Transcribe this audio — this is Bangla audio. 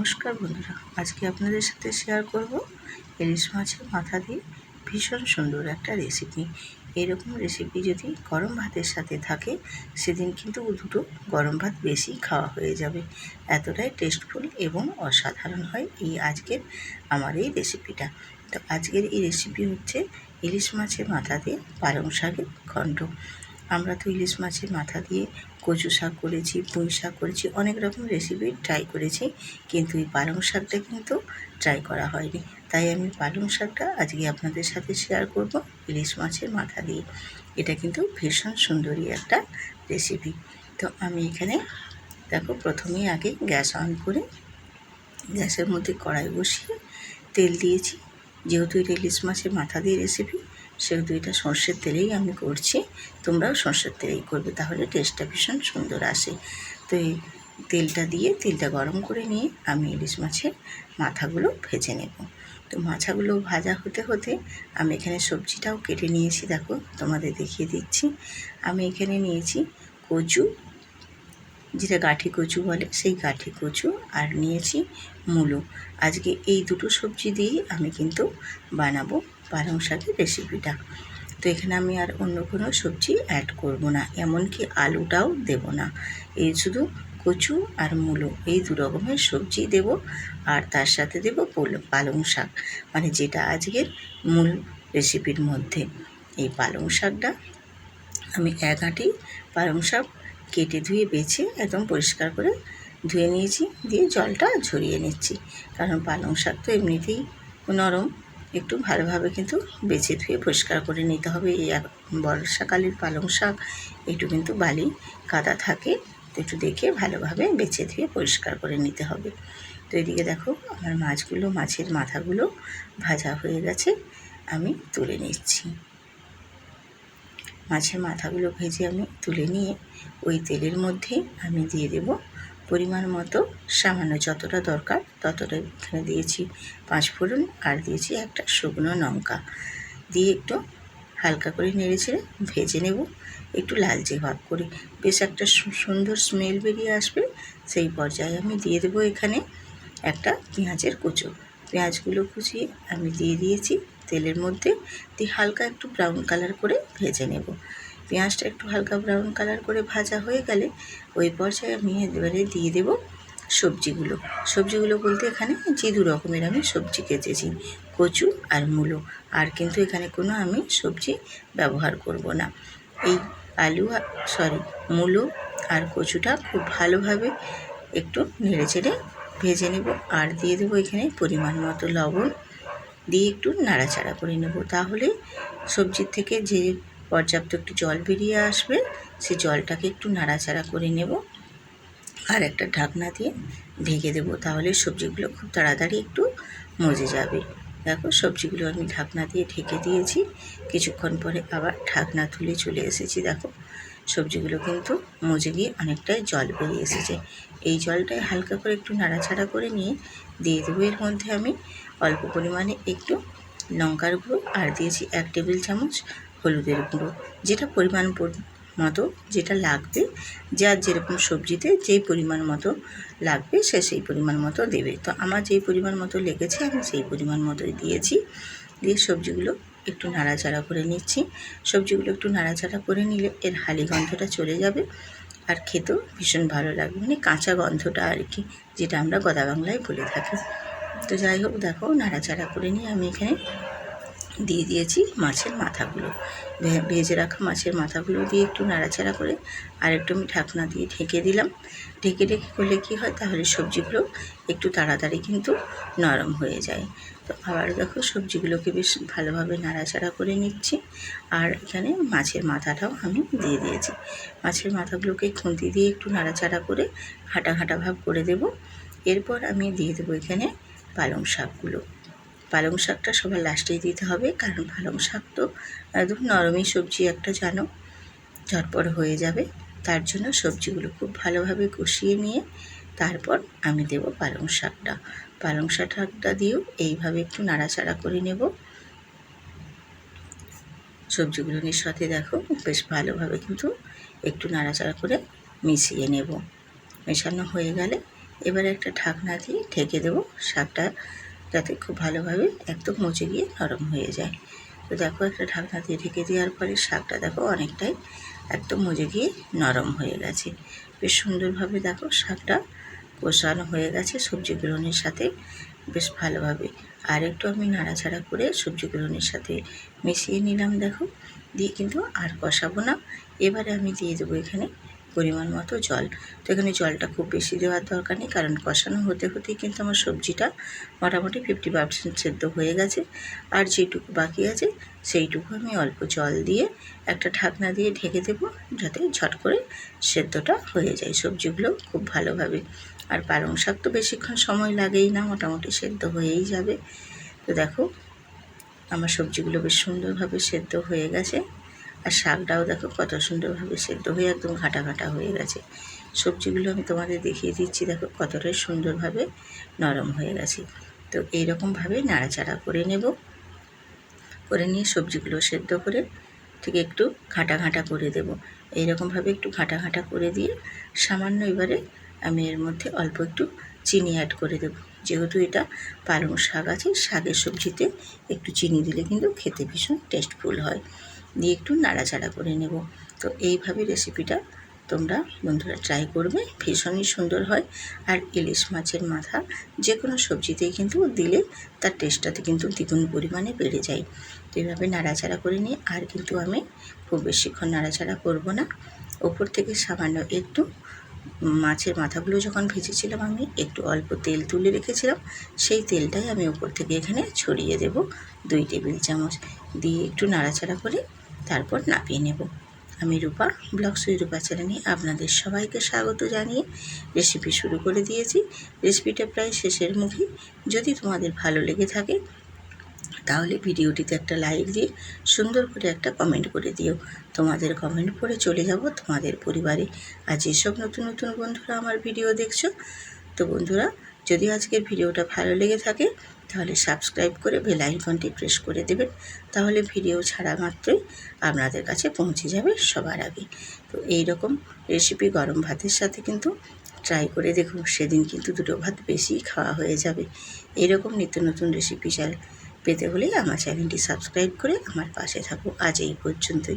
নমস্কার বন্ধুরা, আজকে আপনাদের সাথে শেয়ার করব ইলিশ মাছের মাথা দিয়ে ভীষণ সুন্দর একটা রেসিপি। এরকম রেসিপি যদি গরম ভাতের সাথে থাকে সেদিন কিন্তু দুটো গরম ভাত বেশি খাওয়া হয়ে যাবে। এতটাই টেস্টফুল এবং অসাধারণ হয় আজকের আমার এই রেসিপিটা। তো আজকের এই রেসিপি হচ্ছে ইলিশ মাছের মাথা দিয়ে পালং শাকের ঘন্ট। আমরা তো ইলিশ মাছের মাথা দিয়ে কচু শাক করেছি, পুঁই শাক করেছি, অনেক রকম রেসিপি ট্রাই করেছি, কিন্তু এই পালং শাকটা কিন্তু ট্রাই করা হয়নি। তাই আমি পালং শাকটা আজকে আপনাদের সাথে শেয়ার করব ইলিশ মাছের মাথা দিয়ে। এটা কিন্তু ভীষণ সুন্দরী একটা রেসিপি। তো আমি এখানে দেখো প্রথমেই আগে গ্যাস অন করে গ্যাসের মধ্যে কড়াই বসিয়ে তেল দিয়েছি। যেহেতু এটা ইলিশ মাছের মাথা দিয়ে রেসিপি সেহেতু এটা সর্ষের তেলেই আমি করছি। তোমরাও সর্ষের তেলেই করবে, তাহলে টেস্টটা ভীষণ সুন্দর আসে। তো এই তেলটা দিয়ে তেলটা গরম করে নিয়ে আমি ইলিশ মাছের মাথাগুলো ভেজে নেব। তো মাথাগুলো ভাজা হতে হতে আমি এখানে সবজিটাও কেটে নিয়েছি। দেখো তোমাদের দেখিয়ে দিচ্ছি। আমি এখানে নিয়েছি কচু, যেটা গাঁঠি কচু বলে, সেই গাঁঠি কচু, আর নিয়েছি মূলো। আজকে এই দুটো সবজি দিয়েই আমি কিন্তু বানাবো পালং শাকের রেসিপিটা। তো এখানে আমি আর অন্য কোনো সবজি অ্যাড করব না, এমনকি আলুটাও দেব না। এই শুধু কচু আর মূলো এই দু রকমের সবজি দেব, আর তার সাথে দেব পালং শাক, মানে যেটা আজকের মূল রেসিপির মধ্যে। এই পালং শাকটা আমি এক আঁটি পালং শাক কেটে ধুয়ে বেছে একদম পরিষ্কার করে ধুয়ে নিয়েছি, দিয়ে জলটা ঝরিয়ে নিচ্ছি। কারণ পালং শাক তো এমনিতেই নরম, একটু ভালোভাবে কিন্তু বেছে ধুয়ে পরিষ্কার করে নিতে হবে। এই বর্ষাকালের পালং শাক একটু কিন্তু বালি কাদা থাকে, তো একটু দেখে ভালোভাবে বেছে ধুয়ে পরিষ্কার করে নিতে হবে। তো এদিকে দেখো আমার মাছের মাথাগুলো ভাজা হয়ে গেছে, আমি তুলে নিচ্ছি। মাছের মাথাগুলো ভেজে আমি তুলে নিয়ে ওই তেলের মধ্যে আমি দিয়ে দেব পরিমাণ মতো সামান্য, যতটা দরকার ততটা। এখানে দিয়েছি 5 ফোড়ন, আর দিয়েছি একটা শুকনো লঙ্কা, দিয়ে একটু হালকা করে নেড়েচেড়ে ভেজে নেব, একটু লালচে ভাব করে। বেশ একটা সুন্দর স্মেল বেরিয়ে আসবে, সেই পর্যায়ে আমি দিয়ে দেবো এখানে একটা পেঁয়াজের কুচো। পেঁয়াজগুলো কুচিয়ে আমি দিয়ে দিয়েছি তেলের মধ্যে, দিয়ে হালকা একটু ব্রাউন কালার করে ভেজে নেব। পেঁয়াজটা একটু হালকা ব্রাউন কালার করে ভাজা হয়ে গেলে ওই পর্যায়ে আমি এবারে দিয়ে দেব সবজিগুলো বলতে এখানে যে দু রকমের আমি সবজি কেটেছি, কচু আর মূলো, আর কিন্তু এখানে কোনো আমি সবজি ব্যবহার করব না। এই মূলো আর কচুটা খুব ভালোভাবে একটু নেড়েচেড়ে ভেজে নেব, আর দিয়ে দেবো এখানে পরিমাণ মতো লবণ, দিয়ে একটু নাড়াচাড়া করে নেব। তাহলে সবজির থেকে যে পর্যাপ্ত একটু জল বেরিয়ে আসবে, সেই জলটাকে একটু নাড়াচাড়া করে নেব, আর একটা ঢাকনা দিয়ে ঢেকে দেবো। তাহলে সবজিগুলো খুব তাড়াতাড়ি একটু মজে যাবে। দেখো সবজিগুলো আমি ঢাকনা দিয়ে ঢেকে দিয়েছি, কিছুক্ষণ পরে আবার ঢাকনা তুলে চলে এসেছি। দেখো সবজিগুলো কিন্তু মজে গিয়ে অনেকটাই জল বেরিয়ে এসেছে। এই জলটায় হালকা করে একটু নাড়াচাড়া করে নিয়ে দিয়ে দেবো এর মধ্যে আমি অল্প পরিমাণে একটু লঙ্কার গুঁড়ো, আর দিয়েছি 1 টেবিল চামচ হলুদের গুঁড়ো, যেটা পরিমাণ মতো যেটা লাগবে, যার যেরকম সবজিতে যেই পরিমাণ মতো লাগবে সে সেই পরিমাণ মতো দেবে। তো আমার যেই পরিমাণ মতো লেগেছে আমি সেই পরিমাণ মতোই দিয়েছি। দিয়ে সবজিগুলো একটু নাড়াচাড়া করে নিচ্ছি। সবজিগুলো একটু নাড়াচাড়া করে নিলে এর হালি গন্ধটা চলে যাবে, আর খেতেও ভীষণ ভালো লাগবে, মানে কাঁচা গন্ধটা আর কি, যেটা আমরা গদা বাংলায় বলে থাকি। তো যাই হোক, দেখো নাড়াচাড়া করে নিয়ে আমি এখানে দিয়ে দিয়েছি মাছের মাথাগুলো, ভেজে রাখা মাছের মাথাগুলো দিয়ে একটু নাড়াচাড়া করে আর একটু আমি ঢাকনা দিয়ে ঢেকে দিলাম। ঢেকে করলে কী হয়, তাহলে সবজিগুলো একটু তাড়াতাড়ি কিন্তু নরম হয়ে যায়। তো আবার দেখো সবজিগুলোকে বেশ ভালোভাবে নাড়াচাড়া করে নিচ্ছি, আর এখানে মাছের মাথাটাও আমি দিয়ে দিয়েছি। মাছের মাথাগুলোকে খুন্তি দিয়ে একটু নাড়াচাড়া করে ঘাটা ঘাটা ভাব করে দেব। এরপর আমি দিয়ে দেবো এখানে পালং শাকগুলো। পালং শাকটা সবার লাস্টেই দিতে হবে, কারণ পালং শাক তো একদম নরমই সবজি একটা, জানো, ঝটপট হয়ে যাবে। তার জন্য সবজিগুলো খুব ভালোভাবে কষিয়ে নিয়ে তারপর আমি দেব পালং শাকটা। পালং শাকটা দিয়েও এইভাবে একটু নাড়াচাড়া করে নেব। সবজিগুলোর সাথে দেখো বেশ ভালোভাবে কিন্তু একটু নাড়াচাড়া করে মিশিয়ে নেব। মেশানো হয়ে গেলে এবারে একটা ঢাকনা দিয়ে ঢেকে দেবো শাকটা, যাতে খুব ভালোভাবে একদম মচে গিয়ে নরম হয়ে যায়। তো দেখো একটা ঢাকনা দিয়ে ঢেকে দেওয়ার পরে শাকটা দেখো অনেকটাই একদম মজে গিয়ে নরম হয়ে গেছে। বেশ সুন্দরভাবে দেখো শাকটা কষানো হয়ে গেছে সবজিগুলোর সাথে বেশ ভালোভাবে। আর একটু আমি নাড়াচাড়া করে সবজিগুলোর সাথে মিশিয়ে নিলাম দেখো, দিয়ে কিন্তু আর কষাবো না। এবারে আমি দিয়ে দেবো এখানে পরিমাণ মতো জল। তো এখানে জলটা খুব বেশি দেওয়ার দরকার নেই, কারণ কষানো হতে হতেই কিন্তু আমার সবজিটা মোটামুটি 50% সেদ্ধ হয়ে গেছে। আর যেটুকু বাকি আছে সেইটুকু আমি অল্প জল দিয়ে একটা ঢাকনা দিয়ে ঢেকে দেবো, যাতে ঝট করে সেদ্ধটা হয়ে যায় সবজিগুলো খুব ভালোভাবে। আর পালং শাক তো বেশিক্ষণ সময় লাগেই না, মোটামুটি সেদ্ধ হয়েই যাবে। তো দেখো আমার সবজিগুলো বেশ সুন্দরভাবে সেদ্ধ হয়ে গেছে। আর শাকটাও দেখো কত সুন্দরভাবে সেদ্ধ হয়ে একদম ঘাটা ঘাটা হয়ে গেছে। সবজিগুলো আমি তোমাদের দেখিয়ে দিচ্ছি, দেখো কতটাই সুন্দরভাবে নরম হয়ে গেছে। তো এইরকমভাবে নাড়াচাড়া করে নেব, করে নিয়ে সবজিগুলো সেদ্ধ করে ঠিক একটু ঘাঁটা ঘাঁটা করে দেব। এইরকমভাবে একটু ঘাঁটা ঘাঁটা করে দিয়ে সামান্য এবারে আমি এর মধ্যে অল্প একটু চিনি অ্যাড করে দেব। যেহেতু এটা পালং শাক আছে, শাকের সবজিতে একটু চিনি দিলে কিন্তু খেতে ভীষণ টেস্টফুল হয়। দিয়ে একটু নাড়াচাড়া করে নেব। তো এইভাবে রেসিপিটা তোমরা বন্ধুরা ট্রাই করবে, ভীষণই সুন্দর হয়। আর ইলিশ মাছের মাথা যে কোনো সবজিতেই কিন্তু দিলে তার টেস্টটাতে কিন্তু দ্বিগুণ পরিমাণে বেড়ে যায়। তো এইভাবে নাড়াচাড়া করে নিয়ে আর কিন্তু আমি খুব বেশিক্ষণ নাড়াচাড়া করব না। ওপর থেকে সামান্য একটু মাছের মাথাগুলো যখন ভেজেছিলাম আমি একটু অল্প তেল তুলে রেখেছিলাম, সেই তেলটাই আমি ওপর থেকে এখানে ছড়িয়ে দেব 2 টেবিল চামচ, দিয়ে একটু নাড়াচাড়া করে তারপর নামিয়ে নেব। আমি রূপা ব্লগস উইথ রূপা চ্যানেলে আপনাদের সবাইকে স্বাগত জানিয়ে রেসিপি শুরু করে দিয়েছি। রেসিপিটা প্রায় শেষের মুখে। যদি তোমাদের ভালো লেগে থাকে তাহলে ভিডিওটিতে একটা লাইক দিয়ে সুন্দর করে একটা কমেন্ট করে দিও। তোমাদের কমেন্ট পড়ে চলে যাব তোমাদের পরিবারে। আর যেসব নতুন নতুন বন্ধুরা আমার ভিডিও দেখছো, তো বন্ধুরা যদি আজকের ভিডিওটা ভালো লেগে থাকে তাহলে সাবস্ক্রাইব করে বেল আইকনটি প্রেস করে দেবেন, তাহলে ভিডিও ছাড়া মাত্রই আপনাদের কাছে পৌঁছে যাবে সবার আগে। তো এই রকম রেসিপি গরম ভাতের সাথে কিন্তু ট্রাই করে দেখুন, সেদিন কিন্তু 2 ভাত বেশি খাওয়া হয়ে যাবে। এরকম নিত্য নতুন রেসিপি পেতে হলে আমার চ্যানেলটি সাবস্ক্রাইব করে আমার পাশে থাকো। আজ এই পর্যন্তই।